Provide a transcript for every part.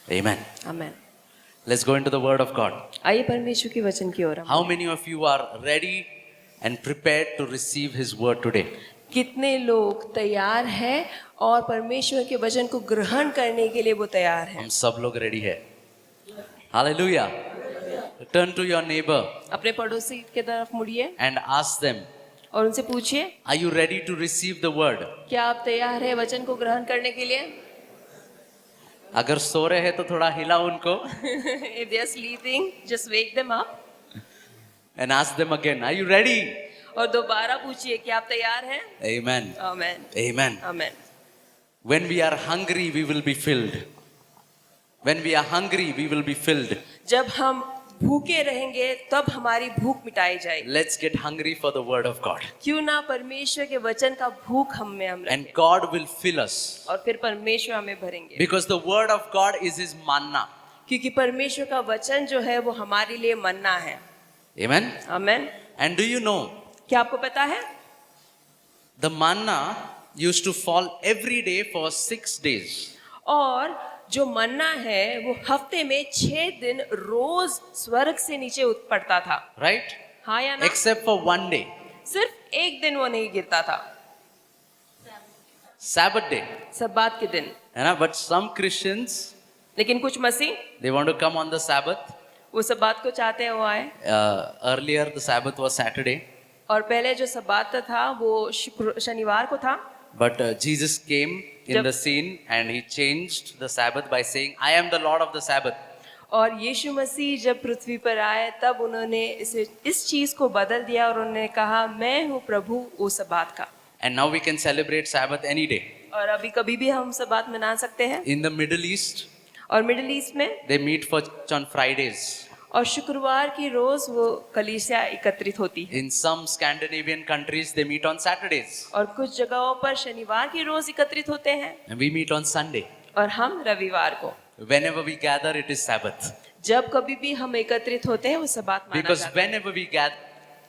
Amen. Amen. Let's go into the word of God. आइए परमेश्वर के वचन की ओर हम How many of you are ready and prepared to receive his word today? कितने लोग तैयार हैं और परमेश्वर के वचन को ग्रहण करने के लिए वो तैयार हैं। हम सब लोग ready है. Hallelujah. Turn to your neighbor अपने पड़ोसी के तरफ मुड़िए and ask them, और उनसे पूछिए, are you ready to receive the word? क्या आप तैयार हैं वचन को ग्रहण करने के लिए? अगर सो रहे हैं तो थोड़ा हिला उनको If they are sleeping, just wake them up and ask them again, are you ready? और दोबारा पूछिए, क्या आप तैयार हैं? Amen. Amen. Amen. Amen. When we are hungry, we will be filled. When we are hungry, we will be filled. जब हम भूखे रहेंगे तब हमारी भूख मिटाई जाएगी। Let's get hungry for the word of God. क्यों ना परमेश्वर के वचन का भूख हम में हम And रखें God will fill us. और फिर परमेश्वर हमें भरेंगे। Because the word of God is his manna. क्योंकि परमेश्वर का वचन जो है वो हमारे लिए मन्ना है। Amen. Amen. And do you know, क्या आपको पता है? the manna used to fall every day for 6 days. और जो मन्ना है वो हफ्ते में 6 दिन रोज स्वर्ग से नीचे पड़ता था। Right? हाँ या ना? Except for one day. सिर्फ एक दिन वो नहीं गिरता था, Sabbath day. सब्बात के दिन। है ना? But some Christians, लेकिन कुछ मसीह they want to come on the Sabbath. वो सब्बात को चाहते हैं वो आए। Earlier the Sabbath was Saturday. और पहले जो सब्बात था वो शनिवार को था। But Jesus came in Jab- the scene and he changed the Sabbath by saying, I am the Lord of the Sabbath. और यीशु मसीह जब पृथ्वी पर आए तब उन्होंने इस चीज को बदल दिया और उन्होंने कहा, मैं हूँ प्रभु वो सब्बात का। And now we can celebrate Sabbath any day. और अभी कभी भी हम सब्बात मना सकते हैं। In the Middle East, और मिडिल ईस्ट में they meet for church on Fridays. और शुक्रवार की रोज वो कलीसिया एकत्रित होती है। In some Scandinavian countries, they meet on Saturdays. और कुछ जगहों पर शनिवार की रोज एकत्रित होते हैं And we meet on Sunday. और हम रविवार को। Whenever we gather, it is Sabbath. जब कभी भी हम एकत्रित होते हैं वो सब्बात माना Because जाता है। whenever we gather,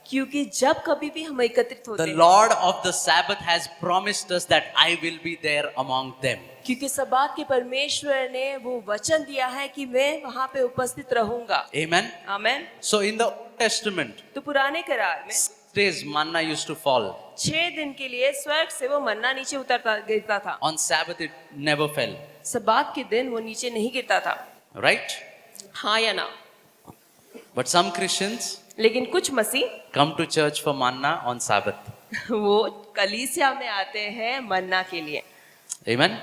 क्योंकि जब कभी भी हम एकत्रित होते the हैं, Lord of the Sabbath has promised us that I will be there among them. क्योंकि सब्बात के परमेश्वर ने वो वचन दिया है कि मैं वहां पे उपस्थित रहूंगा। Amen. Amen. So in the Old Testament, तो पुराने करार में 6 days manna used to fall. 6 दिन के लिए स्वर्ग से वो मन्ना नीचे उतरता गिरता था। On Sabbath, it never fell. सब्बात के दिन वो नीचे नहीं गिरता था। Right? हाँ या ना? But some Christians लेकिन कुछ मसीह come to church for manna on Sabbath. वो कलीसिया में आते हैं मन्ना के लिए। Amen.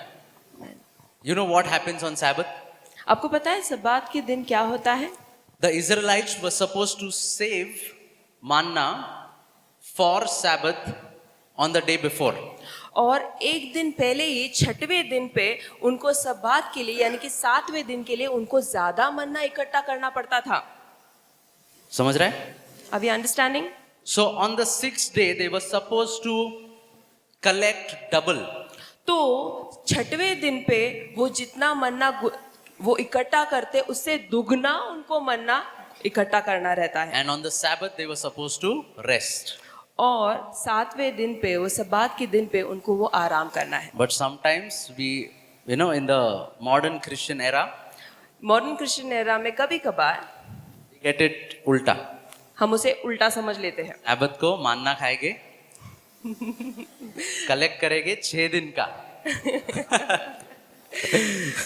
You know what happens on Sabbath? आपको पता है सब्बात के दिन क्या होता है? The Israelites were supposed to save manna for Sabbath on the day before. और एक दिन पहले ही 6वें दिन पे उनको सब्बात के लिए यानी कि 7वें दिन के लिए उनको ज्यादा मन्ना इकट्ठा करना पड़ता था। समझ रहे हैं? Are we understanding? So on the 6th day, they were supposed to collect double. तो 6वें दिन पे वो जितना मन्ना वो इकट्ठा करते उससे दुगना उनको मन्ना इकट्ठा करना रहता है। And on the Sabbath, they were supposed to rest. और 7वें दिन पे वो सब्बात के दिन पे उनको वो आराम करना है। But sometimes we, in the modern Christian era, modern Christian era में कभी कभार we get it ulta. हम उसे उल्टा समझ लेते हैं। Sabbath को मानना खाएंगे, कलेक्ट करेंगे 6 दिन का।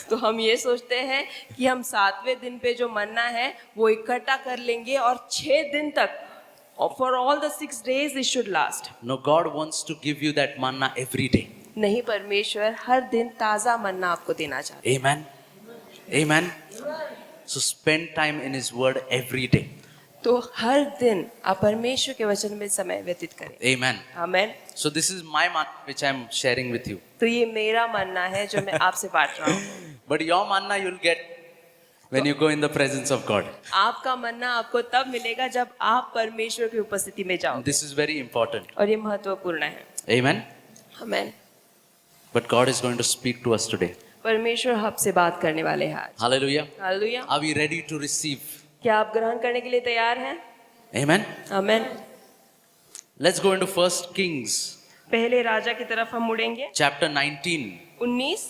तो हम ये सोचते हैं कि हम 7वें दिन पे जो मन्ना है वो इकट्ठा कर लेंगे और 6 दिन तक for all the 6 days it should last. No, God wants to give you that manna every day. नहीं, परमेश्वर हर दिन ताजा मन्ना आपको देना चाहते हैं। Amen. Amen. So spend time in His Word every day. तो हर दिन आप परमेश्वर के वचन में समय व्यतीत करें। Amen. Amen. So this is my manna which I am sharing with you. तो ये मेरा मन्ना है जो मैं आपसे बांट रहा हूँ। But your manna you'll get when you go in the presence of God. आपका मन्ना आपको तब मिलेगा जब आप परमेश्वर की उपस्थिति में जाओ। This is very important. और ये महत्वपूर्ण है। Amen. Amen. But God is going to speak to us today. परमेश्वर आपसे बात करने वाले हैं आज। Hallelujah. Hallelujah. Are we ready to receive? क्या आप ग्रहण करने के लिए तैयार हैं? Amen. Amen. Let's go into 1 Kings पहले राजा की तरफ हम मुड़ेंगे। chapter 19 19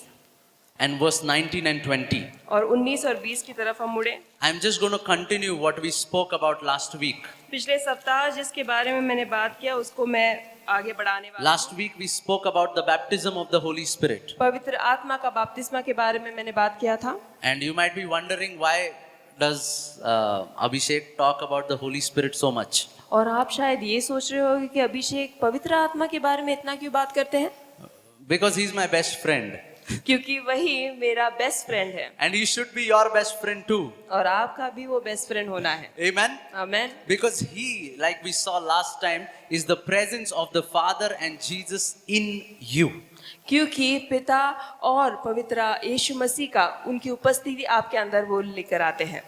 and verse 19 and 20. और 19 और 20 की तरफ हम मुड़े। I'm just going to continue what we spoke about last week. पिछले सप्ताह जिसके बारे में मैंने बात किया उसको मैं आगे बढ़ाने वाला Last week we spoke about the baptism of the Holy Spirit. पवित्र आत्मा का बपतिस्मा के बारे में मैंने बात किया था। And you might be wondering why does Abhishek talk about the Holy Spirit so much? और आप शायद ये सोच रहे होंगे कि अभिषेक पवित्र आत्मा के बारे में इतना क्यों बात करते हैं? Because he's my best friend. क्योंकि वही मेरा बेस्ट फ्रेंड है And he should be your best friend too. और आपका भी वो बेस्ट फ्रेंड होना है। Amen? Amen. Because he, like we saw last time, is the presence of the Father and Jesus in you. क्योंकि पिता और पवित्र यीशु मसीह का उनकी उपस्थिति आपके अंदर वो लेकर आते हैं।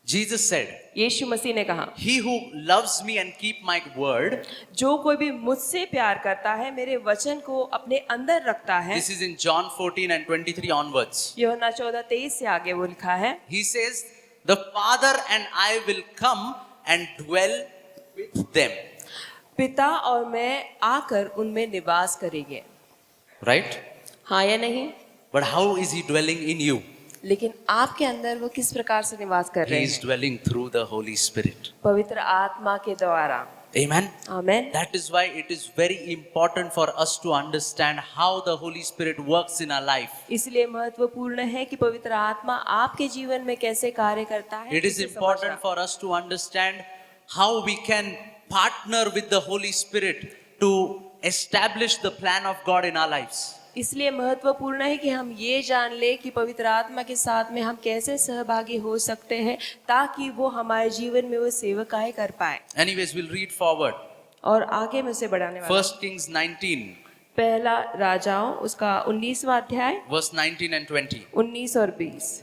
Jesus said, यीशु मसीह ने कहा, he who loves me and keep my word, जो कोई भी मुझसे प्यार करता है मेरे वचन को अपने अंदर रखता है। this is in John 14 and 23 onwards. यूहन्ना 14:23 से आगे वो लिखा है, He says, the Father and I will come and dwell with them. पिता और मैं आकर उनमें निवास करेंगे। Right? हाँ या नहीं? But how is he dwelling in you? लेकिन आपके अंदर वो किस प्रकार से निवास कर रहे He is हैं? dwelling through the Holy Spirit. पवित्र आत्मा के द्वारा। Amen? Amen. That is why it is very important for us to understand how the Holy Spirit works in our life. इसलिए महत्वपूर्ण है कि पवित्र आत्मा आपके जीवन में कैसे कार्य करता है। It is इसे important समझना। for us to understand how we can partner with the Holy Spirit to establish the plan of God in our lives. इसलिए महत्वपूर्ण है कि हम ये जान ले कि पवित्र आत्मा के साथ में हम कैसे सहभागी हो सकते हैं ताकि वो हमारे जीवन में वो सेवकाई कर पाए। Anyways, we'll read forward. और आगे में से बढ़ाने वाला 1 Kings 19, पहला राजाओं उसका 19वां अध्याय verse 19 and 20. 19 और 20।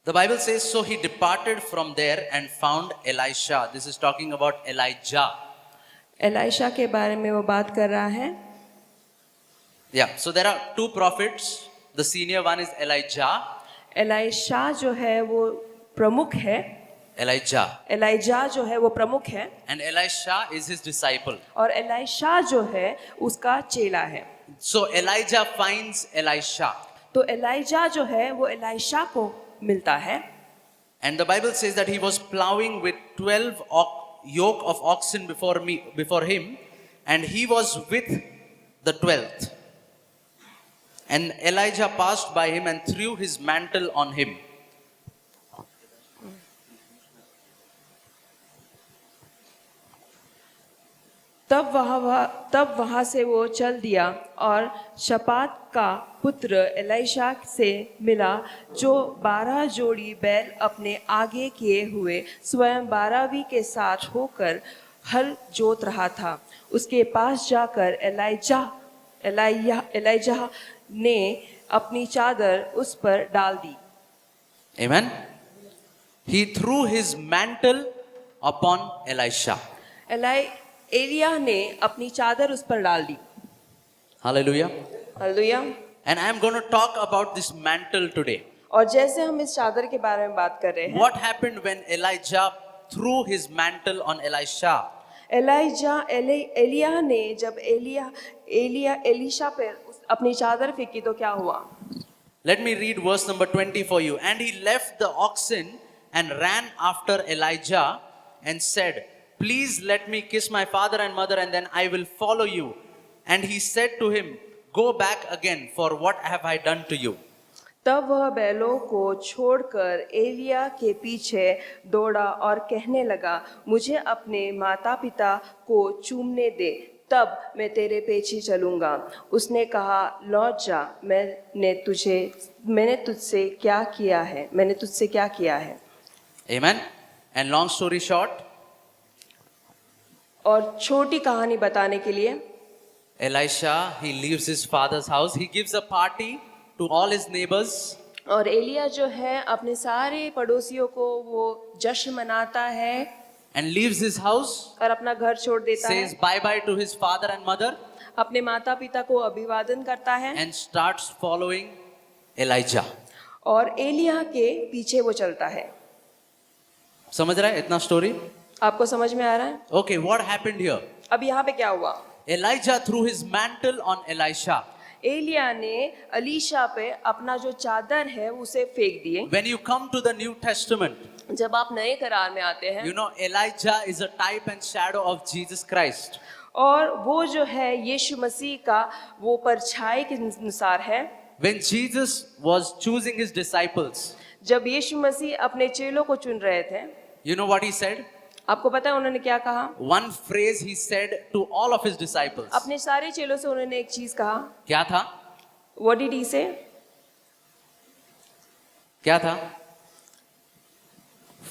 The Bible says, so he departed from there and found Elisha. This is talking about Elijah. Elisha के बारे में वो बात कर रहा है। Yeah, so there are two prophets. The senior one is Elijah. Elisha जो है वो प्रमुख है, Elijah. एलाइजा जो है वो प्रमुख है And Elisha is his disciple. और एलाइशा जो है उसका चेला है। So Elijah finds Elisha. तो एलाइजा जो है वो एलाइशा को मिलता है। And the Bible says that he was plowing with 12 yoke of oxen before him, and he was with the 12th. And Elijah passed by him and threw his mantle on him. तब वहां से वो चल दिया और शपात का पुत्र Elisha से मिला जो 12 जोड़ी बैल अपने आगे किए हुए स्वयं 12वीं के साथ होकर हल जोत रहा था। उसके पास जाकर एलाइजा ने अपनी चादर उस पर डाल दी। Amen. He threw his mantle upon Elisha. Elia ने अपनी चादर उस पर डाल दी। Hallelujah. Hallelujah. And I am going to talk about this mantle today. और जैसे हम इस चादर के बारे में बात कर रहे हैं, What happened when Elijah threw his mantle on Elisha? Elia ने जब एलीशा पर अपनी चादर फेंकी तो क्या हुआ? Let me read verse number 20 for you. And he left the oxen and ran after Elijah and said, please let me kiss my father and mother and then I will follow you. And he said to him, go back again, for what have I done to you? तब वह बैलों को छोड़कर एलिया के पीछे दौड़ा और कहने लगा, मुझे अपने माता पिता को चूमने दे, तब मैं तेरे पीछे चलूंगा। उसने कहा, लौट जा, मैंने तुझसे क्या किया है? Amen. And long story short, और छोटी कहानी बताने के लिए, Elisha, he leaves his father's house. He gives a party to all his neighbors. और एलिया जो है अपने सारे पड़ोसियों को वो जश्न मनाता है And leaves his house. और अपना घर छोड़ देता है, Says bye-bye to his father and mother. अपने माता पिता को अभिवादन करता है And starts following Elijah. और एलिया के पीछे वो चलता है। समझ रहा है इतना story? आपको समझ में आ रहा है? Okay, what happened here? अब यहाँ पे क्या हुआ? Elijah threw his mantle on Elisha. Elia ने अलीशा पे अपना जो चादर है उसे फेंक दिए। When you come to the New Testament, जब आप नए करार में आते हैं, you know Elijah is a type and shadow of Jesus Christ. और वो जो है यीशु मसीह का वो परछाई के अनुसार है। When Jesus was choosing his disciples, जब यीशु मसीह अपने चेलों को चुन रहे थे, you know what he said? आपको पता है उन्होंने क्या कहा? One phrase he said to all of his disciples. अपने सारे चेलों से उन्होंने एक चीज कहा। क्या था? What did he say? क्या था?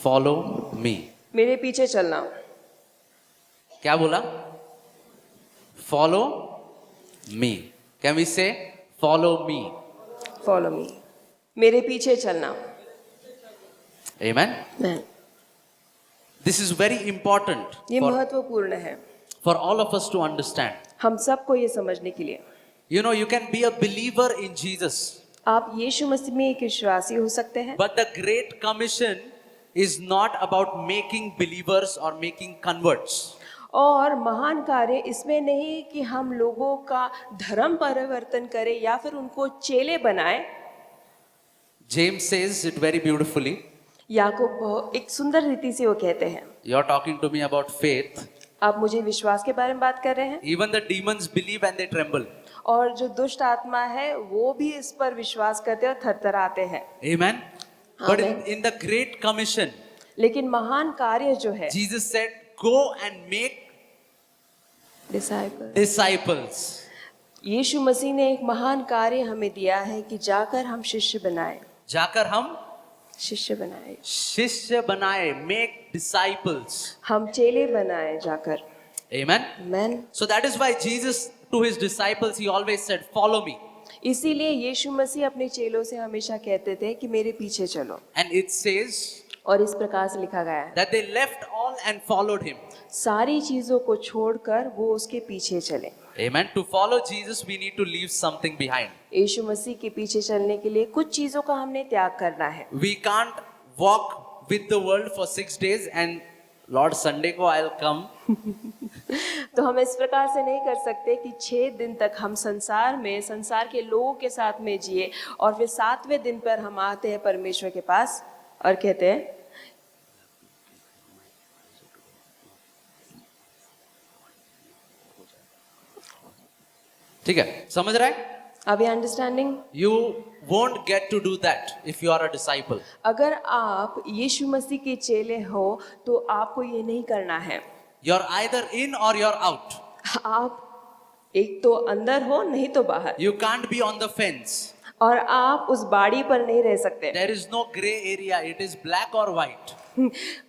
Follow me. मेरे पीछे चलना। क्या बोला? Follow me. Can we say follow me? Follow me. मेरे पीछे चलना। Amen. This is very important ये for, महत्वपूर्ण है for all of us to understand. हम सबको ये समझने के लिए। You know, you can be a believer in Jesus, आप यीशु मसीह में एक विश्वासी हो सकते हैं, but the Great Commission is not about making believers or making converts. और महान कार्य इसमें नहीं कि हम लोगों का धर्म परिवर्तन करें या फिर उनको चेले बनाए। James says it very beautifully. याकूब एक सुंदर रीति से वो कहते हैं, You're talking to me about faith. आप मुझे विश्वास के बारे में बात कर रहे हैं, Even the demons believe and they tremble. और जो दुष्ट आत्मा है वो भी इस पर विश्वास करते हैं और थरथराते हैं। Amen. But Amen. in the Great Commission, लेकिन महान कार्य जो है Jesus said, go and make disciple, disciples. यीशु मसीह ने एक महान कार्य हमें दिया है कि जाकर हम शिष्य बनाए, जाकर हम शिष्य बनाए, शिष्य बनाए, make disciples. हम चेले बनाए जाकर। Amen. Amen. So that is why Jesus to his disciples he always said, follow me. इसीलिए यीशु मसीह अपने चेलों से हमेशा कहते थे कि मेरे पीछे चलो, And it says और इस प्रकार से लिखा गया है, that they left all and followed him. सारी चीजों को छोड़कर वो उसके पीछे चले। Amen. To follow Jesus we need to leave something behind. यीशु मसीह के पीछे चलने के लिए कुछ चीजों का हमने त्याग करना है। We can't walk with the world for 6 days and Lord Sunday को I'll come. तो हम इस प्रकार से नहीं कर सकते कि 6 दिन तक हम संसार में संसार के लोगों के साथ में जिए और फिर 7वें दिन पर हम आते हैं परमेश्वर के पास और कहते हैं ठीक है, समझ रहा है? अब ये understanding. You won't get to do that if you are a disciple. अगर आप यीशु मसीह के चेले हो तो आपको ये नहीं करना है। You're either in or you're out. आप एक तो अंदर हो नहीं तो बाहर, You can't be on the fence. और आप उस बाड़ी पर नहीं रह सकते। There is no gray area. It is black or white.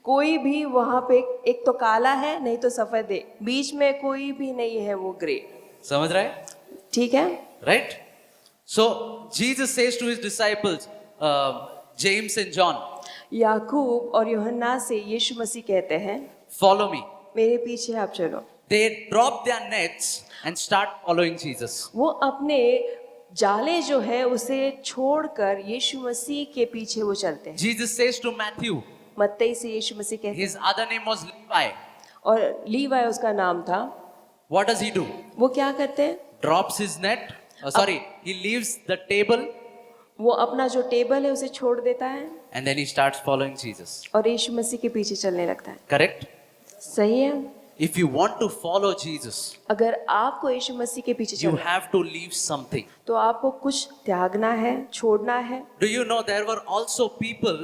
कोई भी वहां पे एक तो काला है नहीं तो सफेद है, बीच में कोई भी नहीं है वो ग्रे। समझ रहा है? ठीक है, Right? So Jesus says to his disciples, James and John, याकूब और यूहन्ना से यीशु मसीह कहते हैं, follow me. मेरे पीछे आप चलो। They drop their nets and start following Jesus. वो अपने जाले जो है उसे छोड़कर यीशु मसीह के पीछे वो चलते हैं। Jesus says to Matthew, मत्ती से यीशु मसीह कहते हैं, his other name was Levi. और लीवाई उसका नाम था। What does he do? वो क्या करते हैं? Drops his net. He leaves the table वो अपना जो टेबल है उसे छोड़ देता है and then he starts following Jesus. और यीशु मसीह के पीछे चलने लगता है। Correct? सही है। If you want to follow Jesus, अगर आपको यीशु मसीह के पीछे you चलना have to leave something. तो आपको कुछ त्यागना है, छोड़ना है। Do you know there were also people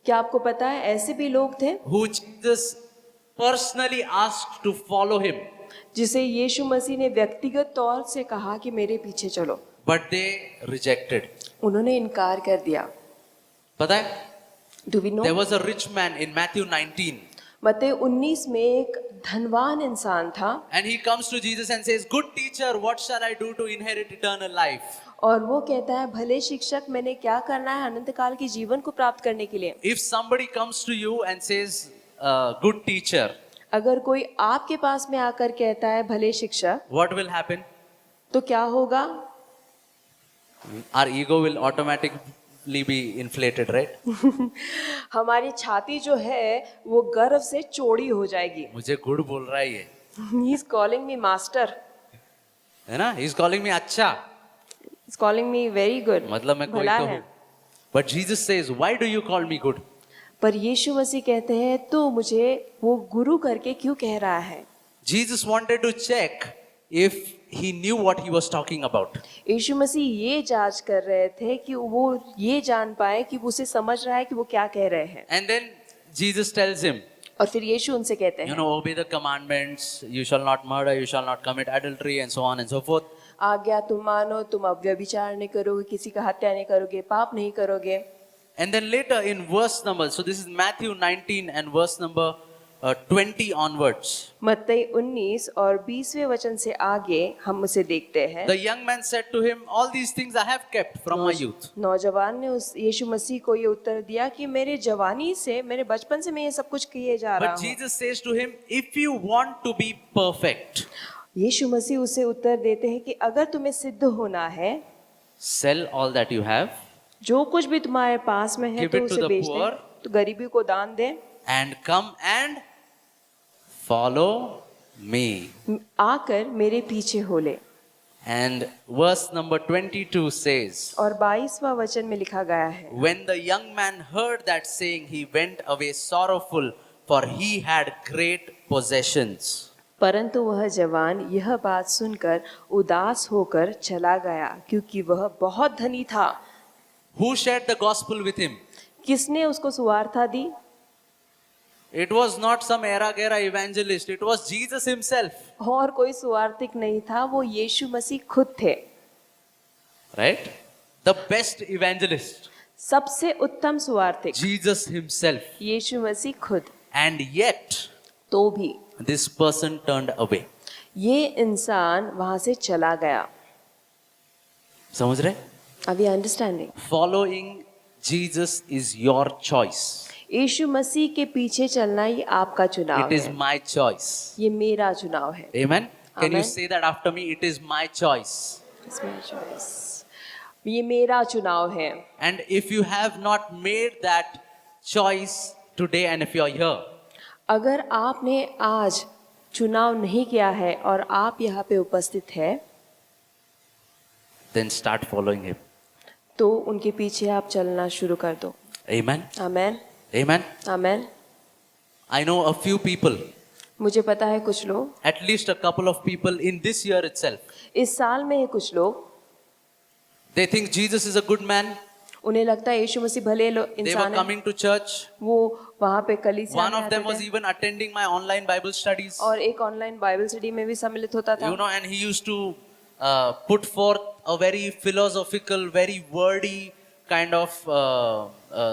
क्या आपको पता है ऐसे भी लोग थे who Jesus personally asked to follow him, जिसे यीशु मसीह ने व्यक्तिगत तौर से कहा कि मेरे पीछे चलो, but they rejected. उन्होंने इनकार कर दिया। पता है? Do we know? There was a rich man in Matthew 19 मत्ती 19 में एक धनवान इंसान था and he comes to Jesus and says, "Good teacher, what shall I do to inherit eternal life?" और वो कहता है, भले शिक्षक मैंने क्या करना है अनंत काल के जीवन को प्राप्त करने के लिए। If somebody comes to you and says, "Good teacher," अगर कोई आपके पास में आकर कहता है भले शिक्षक, what will happen? तो क्या होगा? Our ego will automatically be inflated, right? हमारी छाती जो है वो गर्व से चौड़ी हो जाएगी। मुझे गुड बोल रहा है ये, He is calling me master. है ना? He is calling me अच्छा. He's calling me very good. मतलब मैं कोई भला तो है। हूँ. But Jesus says, why do you call me good? पर यीशु मसीह कहते हैं तो मुझे वो गुरु करके क्यों कह रहा है? Jesus wanted to check if he knew what he was talking about. यीशु मसीह ये जांच कर रहे थे कि वो ये जान पाए कि उसे समझ रहा है कि वो क्या कह रहे हैं। And then Jesus tells him, और फिर यीशु उनसे कहते you हैं, know, obey the commandments, you shall not murder, you shall not commit adultery, and so on and so forth. आज्ञा तुम मानो, तुम अव्यभिचार नहीं करोगे, किसी का हत्या नहीं करोगे, पाप नहीं करोगे। And then later in verse number, so this is Matthew 19 and verse number 20 onwards. मत्ती 19 और 20वें वचन से आगे हम उसे देखते हैं। The young man said to him, all these things I have kept from my youth. नौजवान ने उस यीशु मसीह को ये उत्तर दिया कि मेरे जवानी से, मेरे बचपन से मैं ये सब कुछ किए जा रहा But हूँ। Jesus says to him, if you want to be perfect, यीशु मसीह उसे उत्तर देते हैं कि अगर तुम्हें सिद्ध होना है, sell all that you have जो कुछ भी तुम्हारे पास में है Give तो it to उसे the बेच poor. दे, तो गरीबी को दान दे, and come and follow me. आकर मेरे पीछे हो ले। And verse number 22 says, और 22वां वचन में लिखा गया है, when the young man heard that saying, he went away sorrowful, for he had great possessions. परंतु वह जवान यह बात सुनकर उदास होकर चला गया, क्योंकि वह बहुत धनी था। Who shared the gospel with him? किसने उसको सुवार्ता दी? It was not some era-gera evangelist. It was Jesus himself. और कोई सुवार्तिक नहीं था, वो यीशु मसीह खुद थे। Right? The best evangelist. सबसे उत्तम सुवार्तिक Jesus himself. यीशु मसीह खुद। And yet, तो भी this person turned away. ये इंसान वहां से चला गया। समझ रहे? Are we understanding? Following Jesus is your choice. यीशु मसीह के पीछे चलना ये आपका चुनाव It is है। my choice. ये मेरा चुनाव है। Amen? Can you Amen. say that after me? It is my choice. It's my choice. ये मेरा चुनाव है। And if you have not made that choice today and if you are here, अगर आपने आज चुनाव नहीं किया है और आप यहाँ पे उपस्थित है, then start following him. तो उनके पीछे आप चलना शुरू कर दो। Amen? Amen, Amen? Amen. I know a few people, मुझे पता है कुछ लोग, at least a couple of people in this year itself, इस साल में है कुछ लोग, they think Jesus is a good man. उन्हें लगता है यीशु मसीह भले They were इंसान है। coming to church. वो वहाँ पे कलीसिया One में of them आते was थे even attending my online Bible studies. और एक ऑनलाइन बाइबल स्टडी में भी सम्मिलित होता था। You know, and he used to put forth a very philosophical, very wordy kind of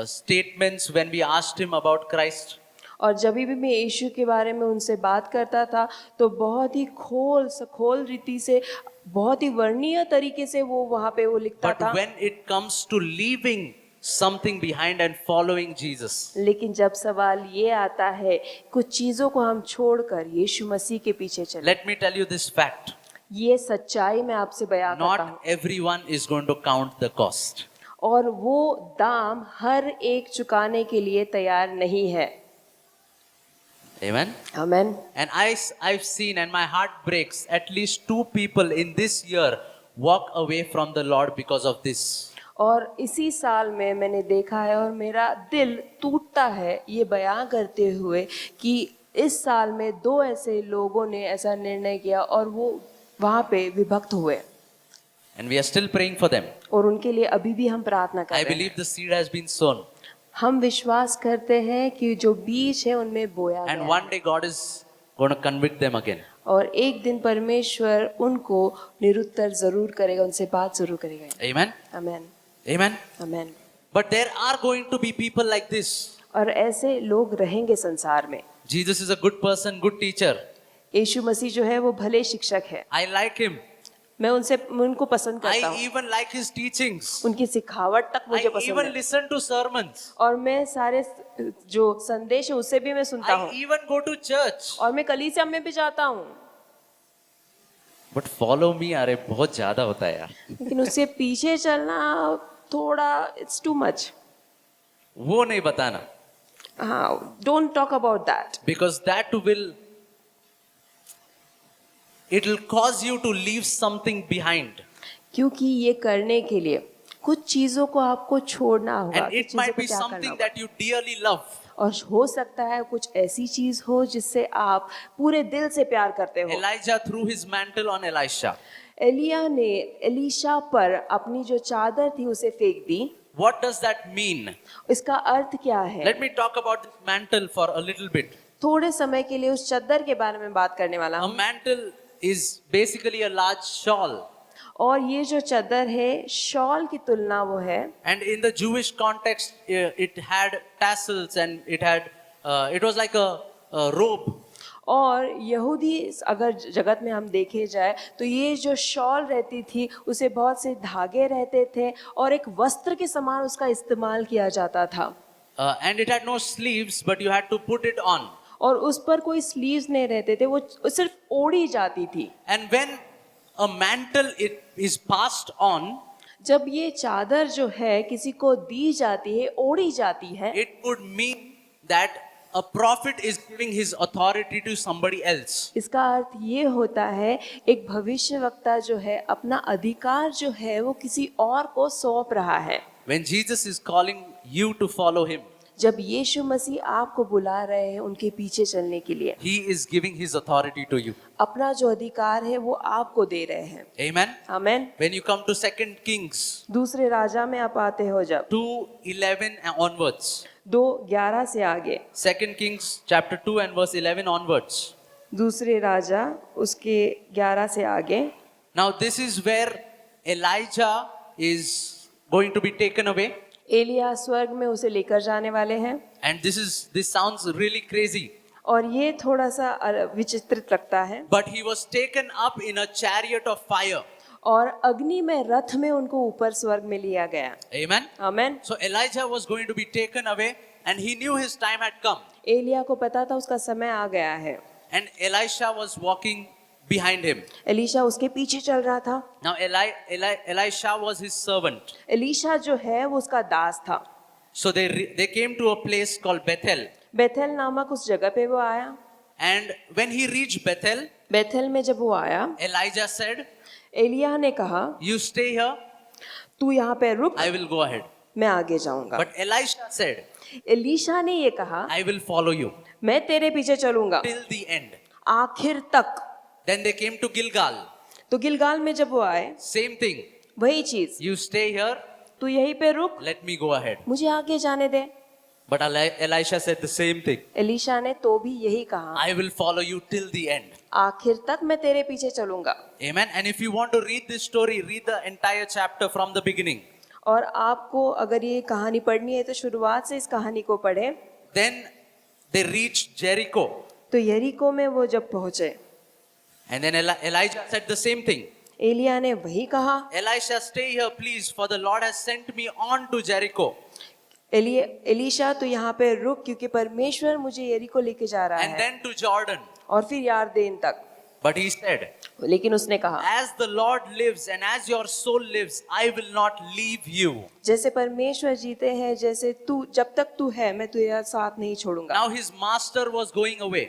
statements when we asked him about Christ. और जब भी मैं यीशु के बारे में उनसे बात करता था तो बहुत ही खोल रीति से, बहुत ही वर्णीय तरीके से वो वहाँ पे वो लिखता But था। when it comes to leaving something behind and following Jesus, लेकिन जब सवाल ये आता है कुछ चीजों को हम छोड़कर यीशु मसीह के पीछे चले, let me tell you this fact. ये सच्चाई मैं आपसे बयां करता हूँ। Not everyone is going to count the cost. और वो दाम हर एक चुकाने के लिए तैयार नहीं है। Amen? Amen. And I've seen, and my heart breaks, at least 2 people in this year walk away from the Lord because of this. और इसी साल में मैंने देखा है और मेरा दिल टूटता है ये बयां करते हुए कि इस साल में 2 ऐसे लोगों ने ऐसा निर्णय किया और वो वहाँ पे विभक्त हुए, And we are still praying for them. और उनके लिए अभी भी हम प्रार्थना कर I रहे हैं। believe the seed has been sown. हम विश्वास करते हैं कि जो बीज है उनमें बोया And गया one day God is going to convict them again. और एक दिन परमेश्वर उनको निरुत्तर जरूर करेगा, उनसे बात जरूर करेगा। Amen? Amen, Amen? Amen. But there are going to be people like this. और ऐसे लोग रहेंगे संसार में। Jesus is a good person, good teacher. यीशु मसीह जो है वो भले शिक्षक है, I like him. मैं उनको पसंद करता I हूँ, even like his teachings. उनकी सिखावट तक I मुझे पसंद even है listen to sermons. और मैं सारे जो संदेश है उससे भी मैं सुनता I हूँ even go to church. और मैं कलीसिया में भी जाता हूँ, But follow me, अरे बहुत ज्यादा होता है यार. लेकिन उससे पीछे चलना थोड़ा इट्स टू मच। वो नहीं बताना. हाँ, don't talk about that, Because that will, it will cause you to leave something behind. क्योंकि ये करने के लिए कुछ चीजों को आपको छोड़ना होगा, And कुछ it चीजों might को be त्याग करना something होगा। that you dearly love. और हो सकता है कुछ ऐसी चीज हो जिससे आप पूरे दिल से प्यार करते हो। Elijah threw his mantle on Elisha. Elia ने एलीशा पर अपनी जो चादर थी उसे फेंक दी। What does that mean? इसका अर्थ क्या है? Let me talk about this mantle for a little bit. थोड़े समय के लिए उस चादर के बारे में बात करने वाला A हूँ। mantle is basically a large shawl. और ये जो चादर है शॉल की तुलना वो है। And in the Jewish context, it had tassels and it was like a robe. और यहूदी अगर जगत में हम देखे जाए तो ये जो शॉल रहती थी उसे बहुत से धागे रहते थे और एक वस्त्र के समान उसका इस्तेमाल किया जाता था। And it had no sleeves, but you had to put it on. और उस पर कोई स्लीव्स नहीं रहते थे, वो सिर्फ ओढ़ी जाती थी। And when a mantle it is passed on, जब ये चादर जो है किसी को दी जाती है, ओढ़ी जाती है, it would mean that a prophet is giving his authority to somebody else. इसका अर्थ ये होता है एक भविष्यवक्ता जो है अपना अधिकार जो है वो किसी और को सौंप रहा है। When Jesus is calling you to follow him, जब यीशु मसीह आपको बुला रहे हैं उनके पीछे चलने के लिए, he is giving his authority to you. अपना जो अधिकार है वो आपको दे रहे हैं। Amen. Amen. When you come to 2 Kings दूसरे राजा में आप आते हो जब 2:11 onwards. 2:11 से आगे, 2 Kings chapter 2 and verse 11 onwards. दूसरे राजा उसके 11 से आगे। Now this is where Elijah is going to be taken away. Elia स्वर्ग में उसे लेकर जाने वाले हैं। And this sounds really crazy. और ये थोड़ा सा विचित्रित लगता है। But he was taken up in a chariot of fire. और अग्नि में रथ में उनको ऊपर स्वर्ग में लिया गया। Amen. Amen. So Elijah was going to be taken away and he knew his time had come. Elia को पता था उसका समय आ गया है। And Elisha was walking behind him. Elisha उसके पीछे चल रहा था। Now Elisha was his servant. Elisha जो है वो उसका दास था। So they came to a place called Bethel. Bethel नामक उस जगह पे वो आया। And when he reached Bethel, Bethel में जब वो आया, Elijah said, एलिया ने कहा, "You stay here, तू यहाँ पे रुक, I will go ahead." मैं आगे जाऊंगा। But Elisha said, एलीशा ने ये कहा, "I will follow you मैं तेरे पीछे चलूंगा till the end." आखिर तक। Then they came to Gilgal. तो गिलगाल में जब वो आए, Same thing. वही चीज, You stay here, तू यहीं पे रुक, let me go ahead. मुझे आगे जाने दे। But Elisha said the same thing. Elisha ने तो भी यही कहा, I will follow you till the end. आखिर तक मैं तेरे पीछे चलूंगा। Amen. And if you want to read this story, read the entire chapter from the beginning. और आपको अगर ये कहानी पढ़नी है तो शुरुआत से इस कहानी को पढ़े। Then they reached Jericho. तो यरीको में वो जब पहुंचे, And then Elijah said the same thing. Elia ने वही कहा, Elisha, stay here, please, for the Lord has sent me on to Jericho. Elisha तो यहाँ पे रुक क्योंकि परमेश्वर मुझे यरीको लेके जा रहा And है, then to Jordan. और फिर यारदेन तक। But he said, लेकिन उसने कहा, as the Lord lives and as your soul lives, I will not leave you. जैसे परमेश्वर जीते हैं, जैसे तू, जब तक तू है मैं तुझे साथ नहीं छोड़ूंगा। Now his master was going away.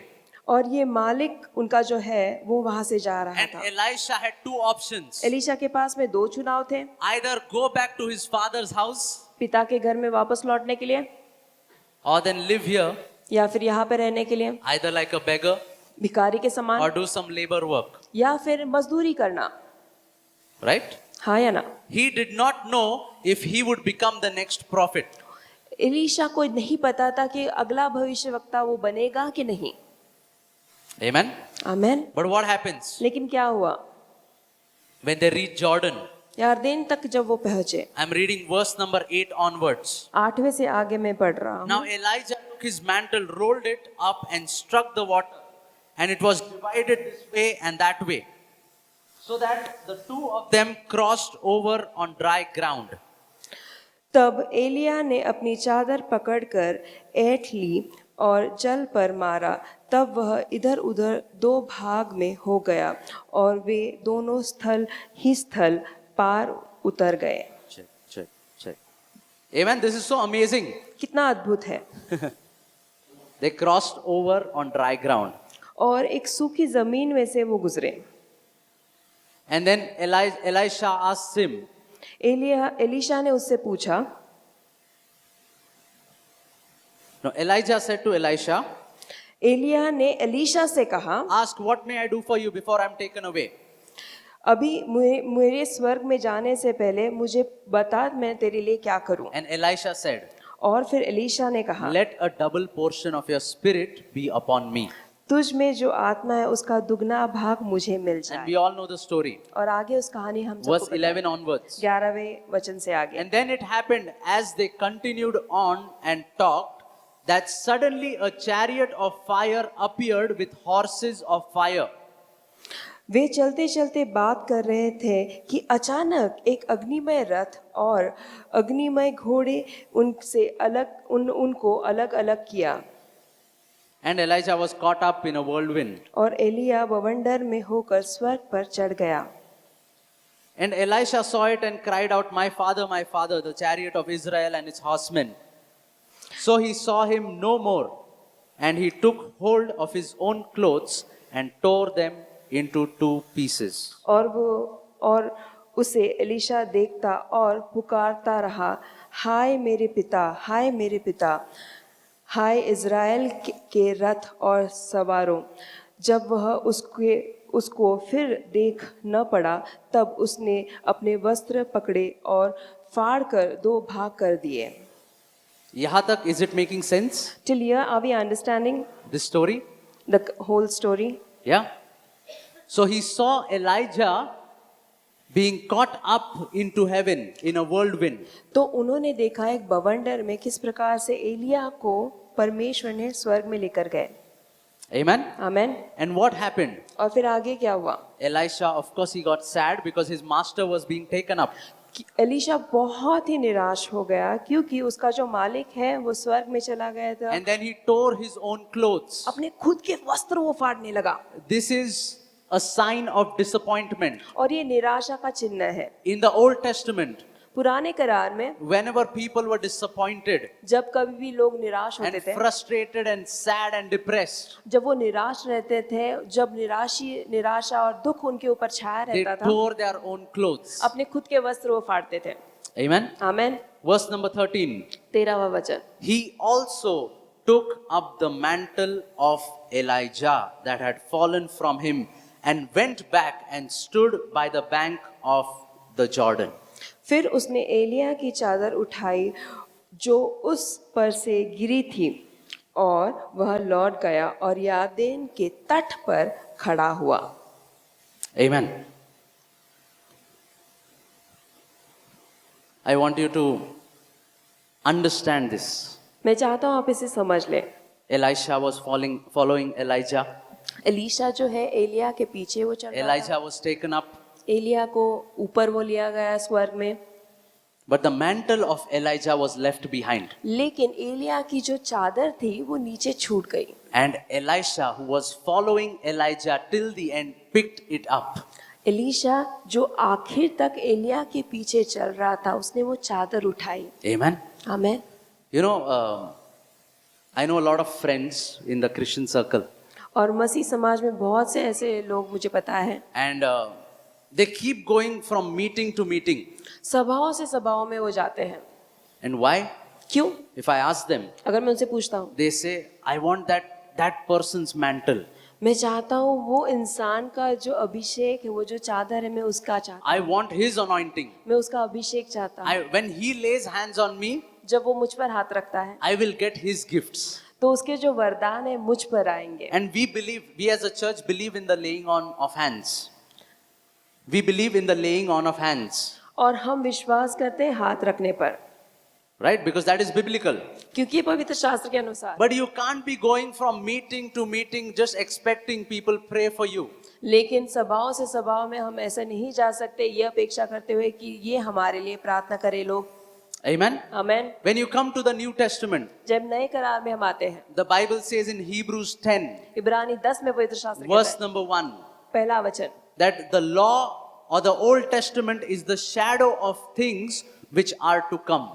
और ये मालिक उनका जो है वो वहां से जा रहा And था। Elisha had two options. Elisha के पास में दो चुनाव थे, Either go back to his father's house पिता के घर में वापस लौटने के लिए, or then live here, या फिर यहाँ पे रहने के लिए either like a beggar भिखारी के or समान, do some labor work. या फिर मजदूरी करना। Right? हाँ या ना? He did not know if he would become the next prophet. Elisha को नहीं पता था कि अगला भविष्यवक्ता वो बनेगा कि नहीं। Amen. Amen. But what happens लेकिन क्या हुआ? when they reach Jordan? यारदेन तक जब वो पहुंचे, I'm reading verse number 8 onwards. 8वें से आगे मैं पढ़ रहा Now हूँ। Elijah took his mantle, rolled it up, and struck the water, and it was divided this way and that way, so that the two of them crossed over on dry ground. तब एलिया ने अपनी चादर पकड़कर ऐंठ ली और जल पर मारा, तब वह इधर उधर दो भाग में हो गया और वे दोनों स्थल ही स्थल पार उतर गए। Check. Amen. This is so amazing. कितना अद्भुत है। They crossed over on dry ground. और एक सूखी जमीन में से वो गुजरे। And then Elisha asks him, Elisha ने उससे पूछा, no, Elijah said to Elisha, Elia ने एलीशा से कहा, ask what may I do for you before I'm taken away. अभी मेरे स्वर्ग में जाने से पहले मुझे बता मैं तेरे लिए क्या करूं. And Elisha said, और फिर एलीशा ने कहा, let a double portion of your spirit be upon me. तुझ में जो आत्मा है उसका दुगना भाग मुझे मिल And जाए. we all know the story. और आगे उस कहानी हम Verse सबको 11 onwards. 11वें वचन से आगे. And then it happened as they continued on and talked that suddenly a chariot of fire appeared with horses of fire. वे चलते चलते बात कर रहे थे कि अचानक एक अग्निमय रथ और अग्निमय घोड़े उनसे अलग उनको अलग अलग किया. And Elijah was caught up in a whirlwind. और एलिया बवंडर में होकर स्वर्ग पर चढ़ गया. And Elisha saw it and cried out, my father, the chariot of Israel and its horsemen. So he saw him no more, and he took hold of his own clothes and tore them into 2 pieces. और उसे Elisha देखता और पुकारता रहा, हाय मेरे पिता, हाय Israel के रथ और सवारों. जब वह उसको फिर देख न पड़ा, तब उसने अपने वस्त्र पकड़े और फाड़ कर 2 भाग कर दिए. यहाँ तक is it making sense? Till here, are we understanding This story? the whole story? Yeah. So he saw Elijah being caught up into heaven in a whirlwind. तो उन्होंने देखा एक बवंडर में किस प्रकार से एलिया को परमेश्वर ने स्वर्ग में लेकर गए. Amen? Amen. And what happened? और फिर आगे क्या हुआ? Elisha, of course, he got sad because his master was being taken up. Elisha बहुत ही निराश हो गया क्योंकि उसका जो मालिक है वो स्वर्ग में चला गया था. And then he tore his own clothes. अपने खुद के वस्त्र वो फाड़ने लगा. This is a sign of disappointment. और ये निराशा का चिन्ह है. In the Old Testament, पुराने करार में whenever people were disappointed जब कभी भी लोग निराश होते and थे, frustrated and sad and depressed, जब वो निराश रहते थे, जब निराशा और दुख उनके ऊपर छाया they रहता था, tore their own clothes. अपने खुद के वस्त्र वो फाड़ते थे. Amen? आमेन. Verse number 13. 13वां वचन. He also took up the mantle of Elijah that had fallen from him and went back and stood by the bank of the Jordan. फिर उसने एलिया की चादर उठाई जो उस पर से गिरी थी और वह लौट गया और यादेन के तट पर खड़ा हुआ. Amen. I want you to understand this. मैं चाहता हूँ आप इसे समझ लें. Elisha was following Elijah. Elisha जो है एलिया के पीछे वो चल रहा था. Elijah was taken up. Elia को ऊपर वो लिया गया स्वर्ग में. But the mantle of Elijah was left behind. लेकिन एलिया की जो चादर थी वो नीचे छूट गई. And Elisha, who was following Elijah till the end, picked it up. Elisha जो आखिर तक एलिया के पीछे चल रहा था उसने वो चादर उठाई. Amen. Amen. You know, I know a lot of friends in the Christian circle. और मसीह समाज में बहुत से ऐसे लोग मुझे पता है. And they keep going from meeting to meeting. सभाओं से सभाओं में वो जाते हैं. And why? क्यों? If I ask them, अगर मैं उनसे पूछता हूँ, they say, I want that person's mantle. मैं चाहता हूँ वो इंसान का जो अभिषेक है, वो जो चादर है, मैं उसका चाहता I want his anointing. हूँ. मैं उसका अभिषेक चाहता हूँ. When he lays hands on me, जब वो मुझ पर हाथ रखता है I will get his gifts. तो उसके जो वरदान है मुझ पर आएंगे. And we as a church believe in the laying on of hands. We believe in the laying on of hands. और हम विश्वास करते हैं हाथ रखने पर. Right? Because that is biblical. क्योंकि पवित्र शास्त्र के अनुसार. But you can't be going from meeting to meeting just expecting people pray for you. लेकिन सभाओं से सभाओं में हम ऐसा नहीं जा सकते ये अपेक्षा करते हुए कि ये हमारे लिए प्रार्थना करे लोग. Amen? Amen. When you come to the New Testament, जब नए करार में हम आते हैं, the Bible says in Hebrews 10, इब्रानी 10 में पवित्र शास्त्र verse कहता है, number 1, पहला वचन, that the law or the Old Testament is the shadow of things which are to come.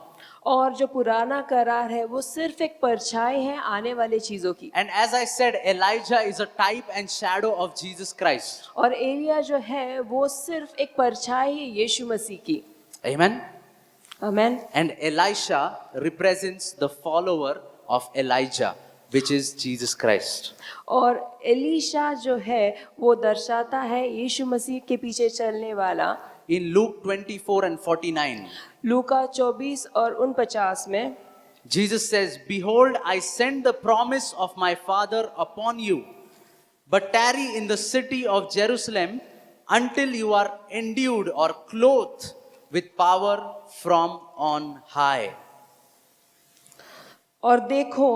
और जो पुराना करार है वो सिर्फ एक परछाई है आने वाली चीजों की। And as I said, Elijah is a type and shadow of Jesus Christ. और एलिया जो है वो सिर्फ एक परछाई है यीशु मसीह की। Amen. Amen. And Elisha represents the follower of Elijah, which is Jesus Christ. और एलीशा जो है वो दर्शाता है यीशु मसीह के पीछे चलने वाला। In Luke 24 and 49, लूका 24 और 49 में Jesus says, "Behold, I send the promise of my Father upon you, but tarry in the city of Jerusalem until you are endued or clothed with power from on high." और देखो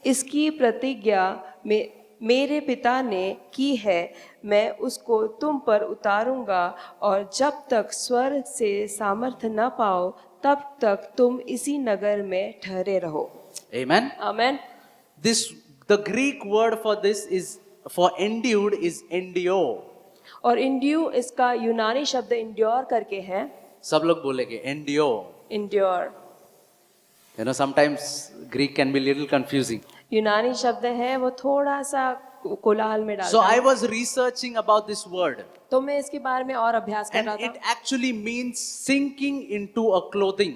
इसकी प्रतिज्ञा में मेरे पिता ने की है, मैं उसको तुम पर उतारूंगा और जब तक स्वर्ग से सामर्थ्य न पाओ तब तक तुम इसी नगर में ठहरे रहो। Amen. Amen. The Greek word for this is for endued is endio. और इंड्यू इसका यूनानी शब्द इंड्योर करके है। सब लोग बोलेंगे endio. Endure You know, sometimes Greek can be little confusing. यूनानी शब्द है वो थोड़ा सा कोलाहल में So डालता I है। was researching about this word, तो मैं इसके बारे में और अभ्यास कर and रहा it था actually means sinking into a clothing.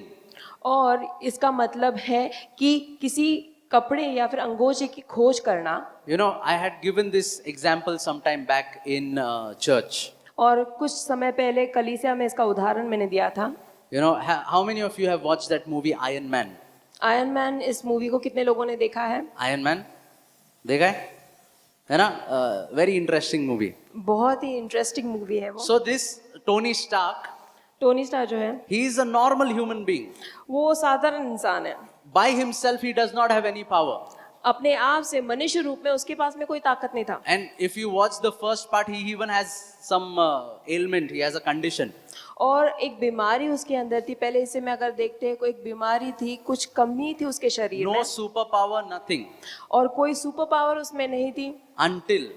और इसका मतलब है कि किसी कपड़े या फिर अंगोछे की खोज करना। You know, I had given this example some time back in church. और कुछ समय पहले कलीसिया में इसका उदाहरण मैंने दिया था। You know, how many of you have watched that movie Iron Man? Iron man, इस मूवी को कितने लोगों ने देखा है? Iron Man? देखा है ना? Very interesting movie. बहुत ही इंटरेस्टिंग मूवी है वो। So this Tony Stark, Tony star जो है he is a normal human being. वो साधारण इंसान है। By himself, he does not have any power. अपने आप से मनुष्य रूप में उसके पास में कोई ताकत नहीं था। And if you watch the first part, he even has some ailment, he has a condition. और एक बीमारी उसके अंदर थी। पहले इसे में अगर देखते हैं, कोई एक बीमारी थी, कुछ कमी थी उसके शरीर No में superpower, nothing. और कोई सुपर पावर उसमें नहीं थी Until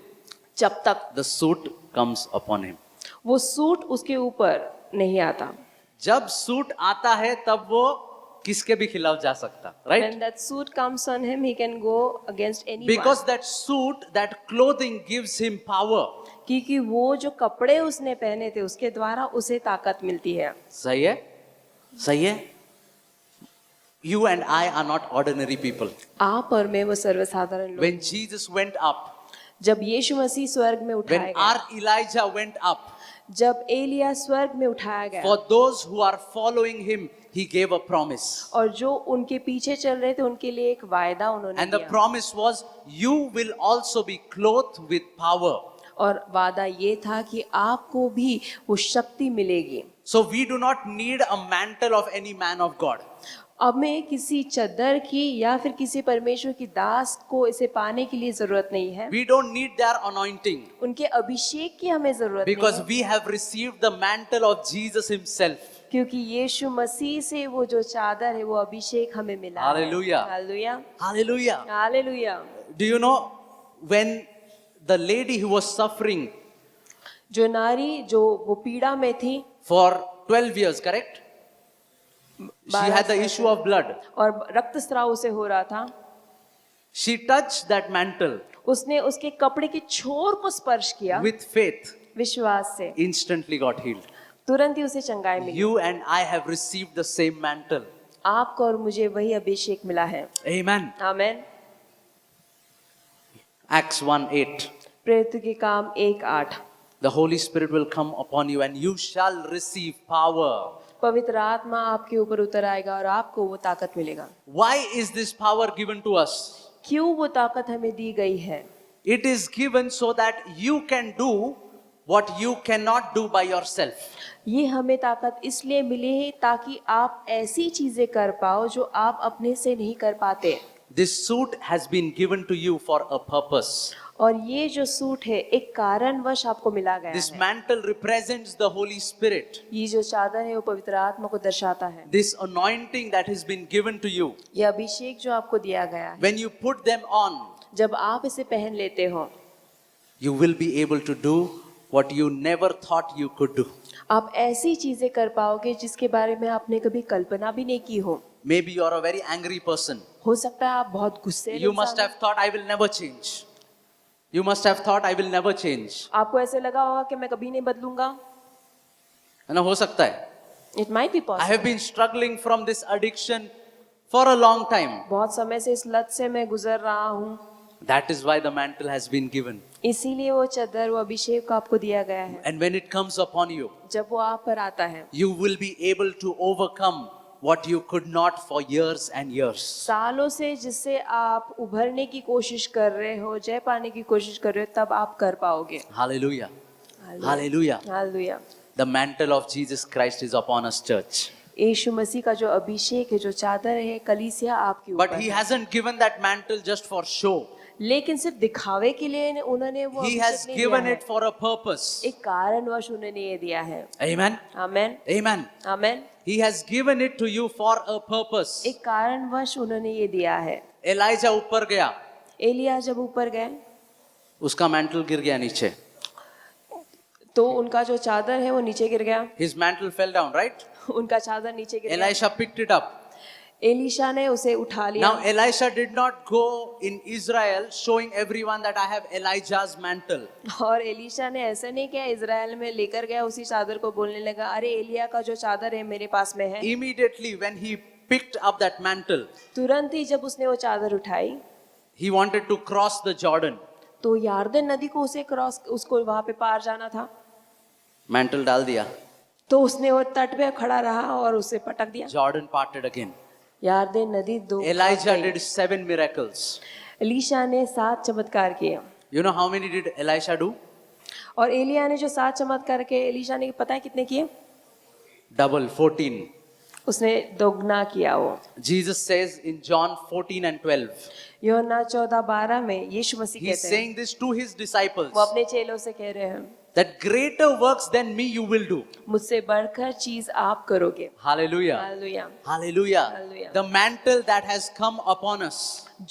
जब तक the suit comes upon him. वो सूट उसके ऊपर नहीं आता। जब सूट आता है तब वो किसके भी खिलाफ जा सकता, right? When that suit comes on him, he can go against anyone. Because that suit, that clothing gives him power. क्योंकि वो जो कपड़े उसने पहने थे उसके द्वारा उसे ताकत मिलती है। सही है? सही है? You and I are not ordinary people. आप और मैं वो सर्वसाधारण लोग। When Jesus went up, जब यीशु मसीह स्वर्ग में उठाया when गया, our Elijah went up, जब एलिया स्वर्ग में उठाया गया, for those who are following him, he gave a promise. और जो उनके पीछे चल रहे थे उनके लिए एक वायदा उन्होंने And the किया। promise was, you will also be clothed with power. और वादा ये था कि आपको भी वो शक्ति मिलेगी। So we do not need a mantle of any man of God. अब में किसी चद्दर की या फिर किसी परमेश्वर की दास को इसे पाने के लिए जरूरत नहीं है। We don't need their anointing. उनके अभिषेक की हमें जरूरत नहीं Because है, we have received the mantle of Jesus himself. क्योंकि यीशु मसीह से वो जो चादर है वो अभिषेक हमें मिला है। Hallelujah. Hallelujah, Hallelujah. Hallelujah. Do you know when the lady who was suffering जो नारी जो वो पीड़ा में थी for 12 years, correct? She 12 had the साल issue of blood. और रक्तस्राव उसे हो रहा था, She touched that mantle उसने उसके कपड़े के छोर को स्पर्श किया with faith, विश्वास से, instantly got healed. तुरंत ही उसे चंगाई मिली। You and I have received the same mantle. आपको और मुझे वही अभिषेक मिला है। Amen. आमेन। Acts 1:8. प्रेरित के काम 1:8। The Holy Spirit will come upon you and you shall receive power. पवित्र आत्मा आपके ऊपर उतर आएगा और आपको वो ताकत मिलेगा। Why is this power given to us? क्यों वो ताकत हमें दी गई है? It is given so that you can do what you cannot do by yourself. ये हमें ताकत इसलिए मिली है ताकि आप ऐसी चीजें कर पाओ जो आप अपने से नहीं कर पाते। This suit has been given to you for a purpose. और ये जो सूट है एक कारणवश आपको मिला गया This है। mantle represents the Holy Spirit. ये जो चादर है वो पवित्र आत्मा को दर्शाता है। This anointing that has been given to you. ये अभिषेक जो आपको दिया गया है, When you put them on, जब आप इसे पहन लेते हो, you will be able to do what you never thought you could do. आप ऐसी चीजें कर पाओगे जिसके बारे में आपने कभी कल्पना भी नहीं की हो। Maybe you are a very angry person. हो सकता है आप बहुत गुस्से You must have thought, I will never change. You must have thought, I will never change. आपको ऐसे लगा होगा कि मैं कभी नहीं बदलूंगा. है ना, हो सकता है. It might be I possible. have been struggling from this addiction for a long time. बहुत समय से इस लत से मैं गुजर रहा हूँ. That is why the mantle has been given. इसीलिए वो चादर, वो अभिषेक को आपको दिया गया है. And when it comes upon you, जब वो आप पर आता है, you will be able to overcome what you could not for years and years. सालों से जिससे आप उभरने की कोशिश कर रहे हो, जय पाने की कोशिश कर रहे हो, तब आप कर पाओगे. Hallelujah. Hallelujah. Hallelujah. The mantle of Jesus Christ is upon us, church. यीशु मसीह का जो अभिषेक है, जो चादर है, कलीसिया आपके But ऊपर he है. hasn't given that mantle just for show. लेकिन सिर्फ दिखावे के लिए उन्होंने वो He अभिषेक has नहीं given दिया it for a purpose. है. एक कारणवश उन्होंने ये दिया है. Amen. Amen. Amen. Amen. He has given it to you for a purpose. एक कारणवश उन्होंने ये दिया है. Elijah ऊपर गया, एलिया जब ऊपर गए उसका mantle गिर गया नीचे. तो उनका जो चादर है वो नीचे गिर गया. His mantle fell down, right? उनका चादर नीचे गिर गया. Elisha picked it up. Elisha ने उसे उठा लिया. Now Elisha did not go in Israel showing everyone that I have Elijah's mantle. और एलिशा ने ऐसा नहीं किया, इजराइल में लेकर गया उसी चादर को, बोलने लगा अरे एलिया का जो चादर है मेरे पास में है. Immediately when he picked up that mantle, तुरंत ही जब उसने वो चादर उठाई he wanted to cross the Jordan. तो यारदन नदी को उसे क्रॉस, उसको वहां पे पार जाना था. Mantle डाल दिया. तो उसने वो तट पे खड़ा रहा और उसे पटक दिया. Jordan parted again. यारदन नदी दो. Elijah did 7 miracles. एलिशा ने 7 चमत्कार किए. You know how many did Elisha do? और एलिया ने जो 7 चमत्कार किए, एलिशा ने पता है कितने किए? Double, 14. उसने दोगुना किया वो. Jesus says in John 14 and 12. यूहन्ना 14:12 में यीशु मसीह He's कहते हैं, saying this to his disciples. वो अपने चेलों से कह रहे हैं, That greater works than me you will do. मुझसे बढ़कर चीज आप करोगे. Hallelujah. Hallelujah. Hallelujah. Hallelujah. The mantle that has come upon us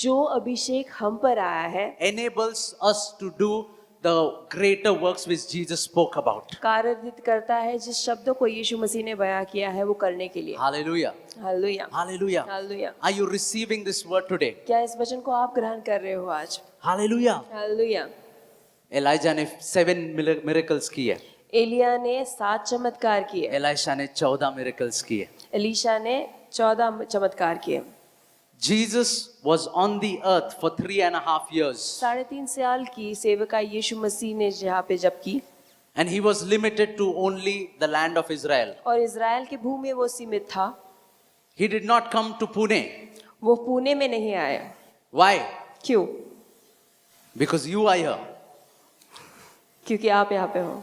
जो अभिषेक हम पर आया है enables us to do the greater works which Jesus spoke about. कार्यान्वित करता है जिस शब्दों को यीशु मसीह ने बयां किया है वो करने के लिए. Hallelujah. Hallelujah. Hallelujah. Hallelujah. Are you receiving this word today? क्या इस वचन को आप ग्रहण कर रहे हो आज? Hallelujah. हालेलुया. Elijah ने 7 miracles किए. एलिया ने 7 चमत्कार किए. Elisha ने 14 miracles किए. एलिशा ने 14 चमत्कार किए. Jesus was on the earth for 3.5 years. 3.5 साल की सेवका यीशु मसीह ने यहाँ पे जब की, And he was limited to only the land of Israel. और इज़राइल की भूमि में वो सीमित था. He did not come to Pune. वो पुणे में नहीं आया. Why? क्यों? Because you are here. क्योंकि आप यहाँ पे हो.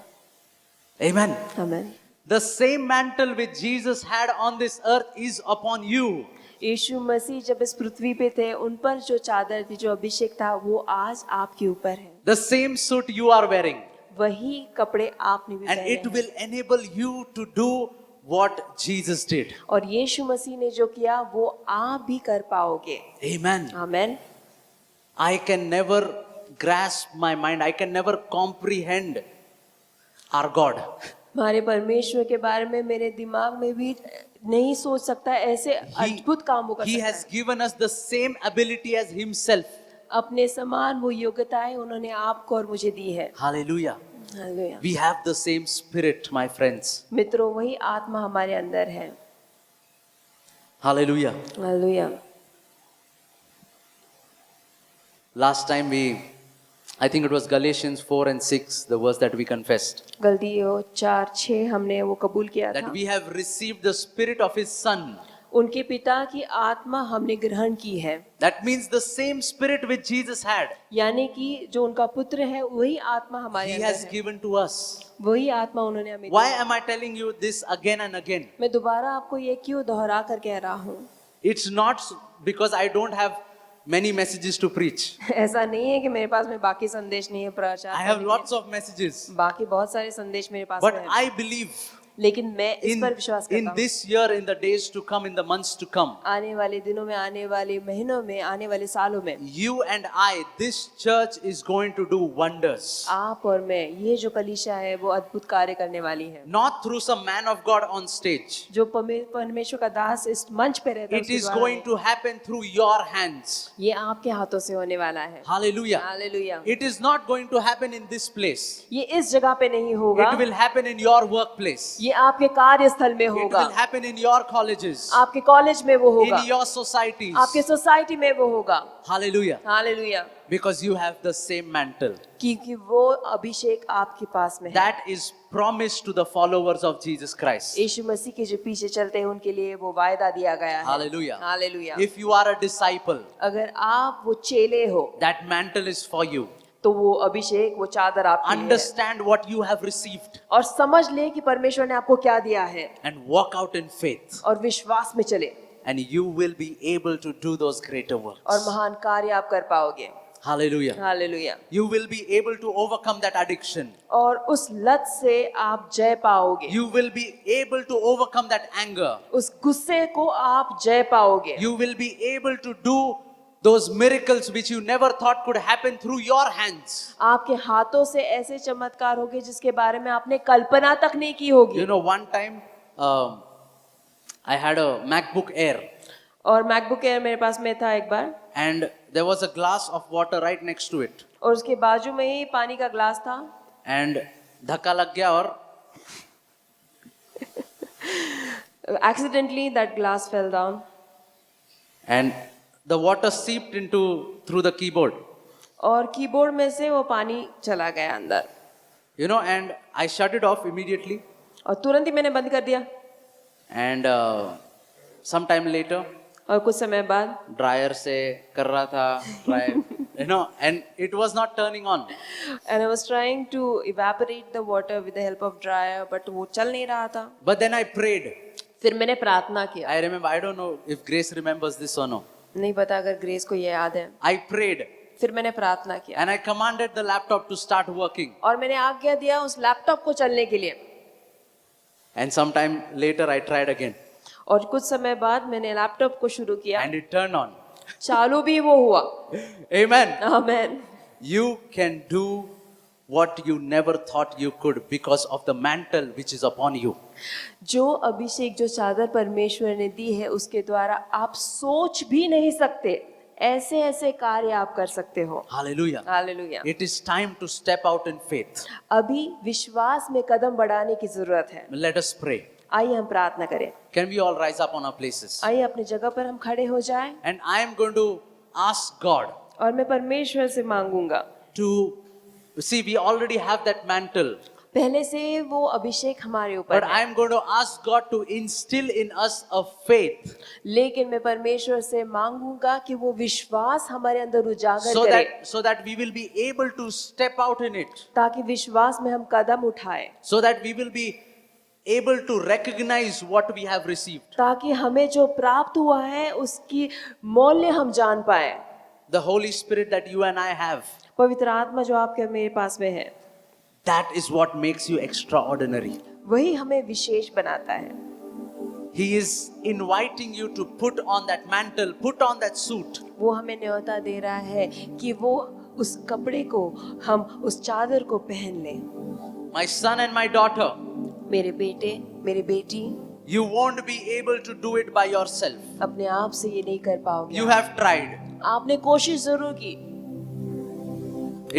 Amen. आमीन. The same mantle which Jesus had on this earth is upon you. यीशु मसीह जब इस पृथ्वी पे थे, उन पर जो चादर थी, जो अभिषेक था, वो आज आपके ऊपर है. The same suit you are wearing. वही कपड़े आपने भी And पहने it हैं. will enable you to do what Jesus did. और यीशु मसीह ने जो किया वो आप भी कर पाओगे. Amen. आमीन. I can never grasp my mind. I can never comprehend our God. हमारे परमेश्वर के बारे में मेरे दिमाग में भी नहीं सोच सकता, ऐसे अद्भुत काम वो कर He सकता has है. given us the same ability as himself. अपने समान वो योग्यताएं उन्होंने आपको और मुझे दी है. Hallelujah. Hallelujah. We have the same spirit, my friends. मित्रों, वही आत्मा हमारे अंदर है. Hallelujah. Hallelujah. Last time I think it was Galatians 4 and 6, the verse that we confessed. गलतियों 4:6 हमने वो कबूल किया That था. we have received the spirit of his son. उनके पिता की आत्मा हमने ग्रहण की है. That means the same spirit which Jesus had, यानी कि जो उनका पुत्र है वही आत्मा हमारे he अंदर has है. given to us. वही आत्मा उन्होंने हमें Why the. am I telling you this again and again? मैं दोबारा आपको ये क्यों दोहरा कर कह रहा हूँ? It's not because I don't have many messages to preach. ऐसा नहीं है कि मेरे पास में बाकी संदेश नहीं है प्रचार I have करने lots of messages. के. बाकी बहुत सारे संदेश मेरे पास But में है. I believe लेकिन मैं इस In, पर विश्वास in करता हूँ this year, in the days to come, in the months to come, आने वाले दिनों में, आने वाले महीनों में, आने वाले सालों में you and I, this church is going to do wonders. आप और मैं, ये जो कलीसिया है वो अद्भुत कार्य करने वाली है। Not through some man of God on stage. जो परमेश्वर का दास इस मंच पे रहता है It उसके is द्वारा going to happen through your hands. ये आपके हाथों से होने वाला है। Hallelujah. Hallelujah. It is not going to happen in this place. ये इस जगह पे नहीं होगा, It will happen in your workplace. ये आपके कार्यस्थल में It होगा, will happen in your colleges, आपके कॉलेज में वो होगा, in your societies. आपके सोसाइटी में वो होगा। Hallelujah. Hallelujah. Because you have the same mantle. क्योंकि वो अभिषेक आपके पास में है। That is promised to the followers of Jesus Christ. यीशु मसीह के जो पीछे चलते हैं उनके लिए वो वायदा दिया गया है। Hallelujah. Hallelujah. If you are a disciple, अगर आप वो चेले हो that mantle is for you. तो वो अभिषेक, वो चादर आपके लिए है। Understand what you have received और समझ ले कि परमेश्वर ने आपको क्या दिया है and walk out in faith, और विश्वास में चले and you will be able to do those greater works. और महान कार्य आप कर पाओगे। Hallelujah. Hallelujah. You will be able to overcome that addiction. और उस लत से आप जय पाओगे, You will be able to overcome that anger. उस गुस्से को आप जय पाओगे। You will be able to do those miracles which you never thought could happen through your hands. आपके हाथों से ऐसे चमत्कार होंगे जिसके बारे में आपने कल्पना तक नहीं की होगी। You know, one time I had a MacBook Air, और मैकबुक एयर मेरे पास में था एक बार, and there was a glass of water right next to it. और उसके बाजू में ही पानी का ग्लास था, And धक्का लग गया और accidentally that glass fell down and the water seeped into through the keyboard. और कीबोर्ड में से वो पानी चला गया अंदर, You know, and I shut it off immediately. और तुरंत ही मैंने बंद कर दिया। And some time later, और कुछ समय बाद dryer से कर रहा था dry, you know, and it was not turning on. and I was trying to evaporate the water with the help of dryer, but वो चल नहीं रहा था। But then I prayed. फिर मैंने प्रार्थना किया। I remember, I don't know if Grace remembers this or no. नहीं पता अगर ग्रेस को ये याद है। I prayed फिर मैंने प्रार्थना किया and I commanded the laptop to start working. और मैंने आज्ञा दिया उस लैपटॉप को चलने के लिए। And sometime later I tried again और कुछ समय बाद मैंने लैपटॉप को शुरू किया, and it turned on. चालू भी वो हुआ। Amen. Amen. You can do what you never thought you could because of the mantle which is upon you. जो अभिषेक, जो चादर परमेश्वर ने दी है उसके द्वारा आप सोच भी नहीं सकते ऐसे ऐसे कार्य आप कर सकते हो। Hallelujah. Hallelujah. It is time to step out in faith. अभी विश्वास में कदम बढ़ाने की जरूरत है। Let us pray. आइए हम प्रार्थना करें। Can we all rise up on our places? आइए अपनी जगह पर हम खड़े हो जाएं And I am going to ask God और मैं परमेश्वर से मांगूंगा। to see, we already have that mantle, पहले से वो अभिषेक हमारे ऊपर but है, I am going to ask God to instill in us a faith लेकिन मैं परमेश्वर से मांगूंगा कि वो विश्वास हमारे अंदर उजागर so करे, that we will be able to step out in it, ताकि विश्वास में हम कदम उठाएं, so that we will be able to recognize what we have received. ताकि हमें जो प्राप्त हुआ है उसकी मूल्य हम जान पाए। The Holy Spirit that you and I have, पवित्र आत्मा जो आपके और मेरे पास में है, that is what makes you extraordinary. वही हमें विशेष बनाता है। He is inviting you to put on that mantle, put on that suit. वो हमें न्योता दे रहा है कि वो उस कपड़े को, हम उस चादर को पहन लें। My son and my daughter, मेरे बेटे, मेरी बेटी, you won't be able to do it by yourself. अपने आप से ये नहीं कर पाओगे। You have tried. आपने कोशिश जरूर की।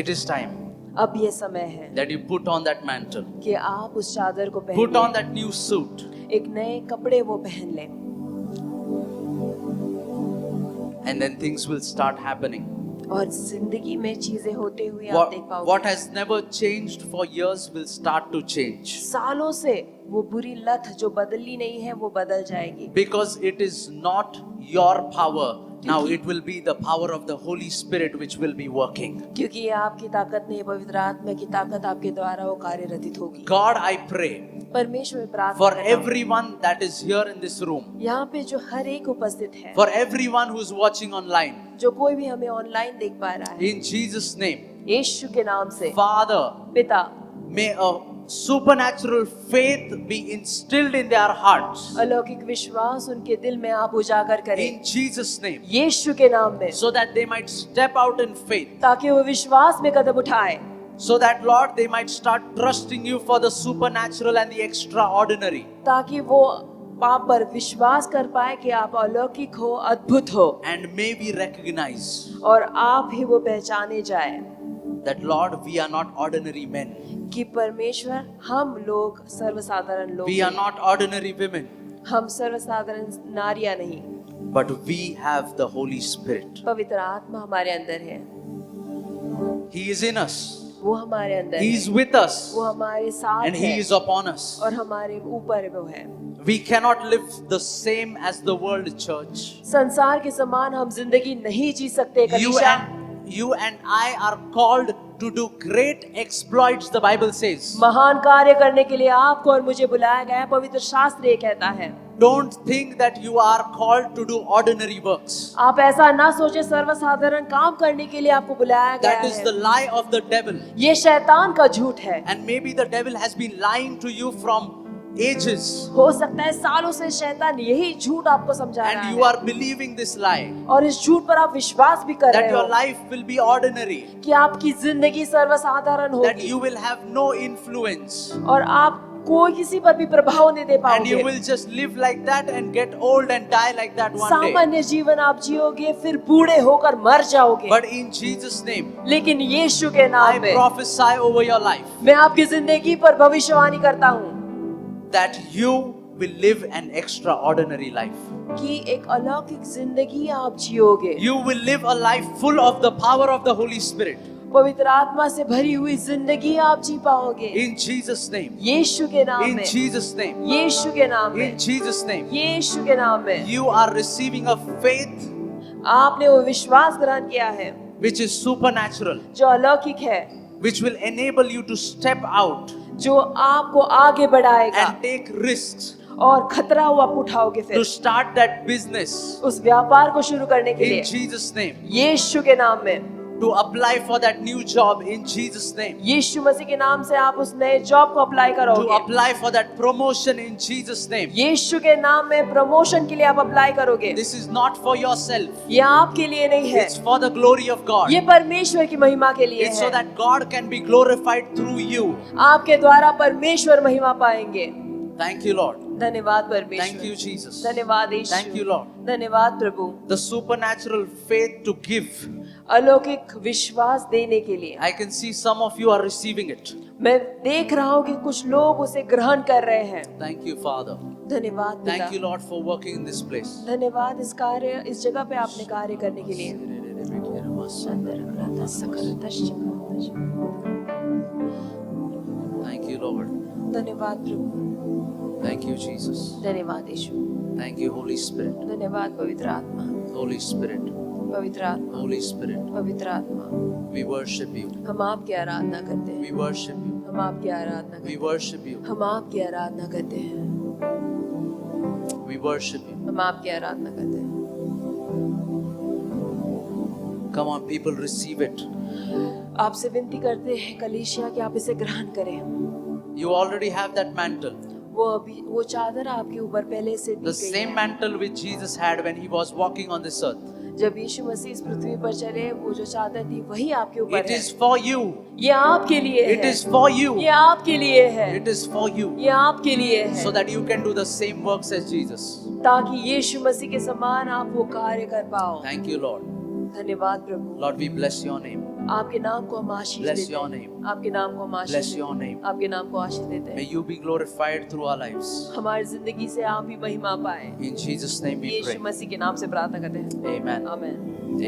It is time अब ये समय है that you put on that mantle, कि आप उस चादर को put on पहन that new suit, लें, एक नए कपड़े वो पहन लें, and then things will start happening. और जिंदगी में चीजें होते हुए आप देख What पाओगे। has never changed for years will start to change. सालों से वो बुरी लत जो बदली नहीं है वो बदल जाएगी, Because it is not your power. Now it will be the power of the Holy Spirit which will be working. क्योंकि ये आपकी ताकत नहीं, पवित्र आत्मा की ताकत आपके द्वारा वो कार्यरत होगी। God, I pray परमेश्वर में प्रार्थना for करता हूं, everyone that is here in this room, यहाँ पे जो हर एक उपस्थित है, for everyone who is watching online, जो कोई भी हमें ऑनलाइन देख पा रहा है, in Jesus' name, यीशु के नाम से, Father, पिता, may a supernatural faith be instilled in their hearts. अलौकिक विश्वास उनके दिल में आप उजागर करें In Jesus' name. यीशु के नाम में, So that they might step out in faith. ताकि वो विश्वास में कदम उठाए, So that, Lord, they might start trusting you for the supernatural and the extraordinary. ताकि वो आप पर विश्वास कर पाए कि आप अलौकिक हो, अद्भुत हो, And may we recognize और आप ही वो पहचाने जाए that, Lord, we are not ordinary men. कि परमेश्वर हम लोग सर्वसाधारण लोग We are हैं। not ordinary women. हम सर्वसाधारण नारियां नहीं, But we have the Holy Spirit. पवित्र आत्मा हमारे अंदर है, He is in us. वो हमारे अंदर He है, is with us. वो हमारे साथ And He है is upon us. और हमारे ऊपर वो है। We cannot live the same as the world, church. संसार के समान हम जिंदगी नहीं जी सकते कलीसिया। You and I are called to do great exploits, the Bible says. महान कार्य करने के लिए आपको और मुझे बुलाया गया है, पवित्र शास्त्र ये कहता है। Don't think that you are called to do ordinary works. आप ऐसा ना सोचे सर्वसाधारण काम करने के लिए आपको बुलाया गया That is the है। lie of the devil. ये शैतान का झूठ है। And maybe the devil has been lying to you from ages. हो सकता है सालों से शैतान यही झूठ आपको समझा रहा And you है are believing this lie. और इस झूठ पर आप विश्वास भी कर That रहे your हो life will be ordinary. कि आपकी जिंदगी सर्वसाधारण That होगी you will have no influence. और आप कोई किसी पर भी प्रभाव नहीं दे And you पाओगे। will just live like that and get old and die like that one day. सामान्य जीवन आप जियोगे, फिर बूढ़े होकर मर जाओगे। But in Jesus' name, लेकिन यीशु के I नाम में prophesy over your life मैं आपकी जिंदगी पर भविष्यवाणी करता हूँ that you will live an extraordinary life. कि एक अलौकिक जिंदगी आप जियोगे, You will live a life full of the power of the Holy Spirit. पवित्र आत्मा से भरी हुई जिंदगी आप जी पाओगे In Jesus' name. यीशु के नाम In में, Jesus' name. यीशु के नाम In में, Jesus' name. यीशु के नाम में You are receiving a faith आपने वो विश्वास ग्रहण किया है which is supernatural, जो अलौकिक है, which will enable you to step out जो आपको आगे बढ़ाएगा and take risks और खतरा वो आप उठाओगे to फिर start that business. उस व्यापार को शुरू करने के In लिए Jesus' name. यीशु के नाम में, To apply for that new job in Jesus' name. यीशु मसीह के नाम से आप उस नए जॉब को अप्लाई To करोगे, apply for that promotion in Jesus' name. यीशु के नाम में प्रमोशन के लिए आप अप्लाई करोगे। This is not for yourself. ये आपके लिए नहीं है, It's for the glory of God. ये परमेश्वर की महिमा के लिए It's so है। that God can be glorified through you. आपके द्वारा परमेश्वर महिमा पाएंगे। Thank you, Lord. धन्यवाद Thank परमेश्वर, you, Jesus. धन्यवाद Thank you, यीशु, Lord. धन्यवाद प्रभु। The supernatural faith to give. अलौकिक विश्वास देने के लिए I can see some of you are receiving it. मैं देख रहा हूँ कि कुछ लोग उसे ग्रहण कर रहे हैं। Thank you, Father. धन्यवाद Thank you, पिता, Lord, for working in this place. धन्यवाद इस जगह पे आपने कार्य करने के लिए। Thank you, Lord. धन्यवाद प्रभु, Thank you, Jesus. धन्यवाद यीशु, Thank you, Holy Spirit. धन्यवाद पवित्र आत्मा, Holy Spirit. पवित्र आत्मा, Holy Spirit. पवित्र आत्मा। We worship you. हम आपकी आराधना करते हैं, We worship you. हम आपकी आराधना करते We हैं, worship you. हम आपकी आराधना करते हैं, We worship you. हम आपकी आराधना करते हैं। Come on, people, receive it. आपसे विनती करते हैं कलीसिया कि आप इसे ग्रहण करें। You already have that mantle. वो चादर आपके ऊपर पहले से दी The गई same है। mantle which Jesus had when he was walking on this earth. जब यीशु मसीह इस पृथ्वी पर चले, वो जो चादर थी वही आपके ऊपर It है। is for you. ये आपके लिए It है, is for you. ये आपके लिए है, It is for you. ये आपके लिए है, So that you can do the same works as Jesus. ताकि यीशु मसीह के समान आप वो कार्य कर पाओ। Thank you, Lord. धन्यवाद प्रभु, Lord, we bless your name. आपके नाम को हम आशीष Bless देते your हैं, name. आपके नाम को हम आशीष Bless देते your हैं, name. आपके नाम को आशीष देते May हैं। you be glorified through our lives. हमारी जिंदगी से आप ही महिमा पाए। In Jesus' name we Yeshu pray. मसीह के नाम से प्रार्थना करते हैं, Amen. आमीन।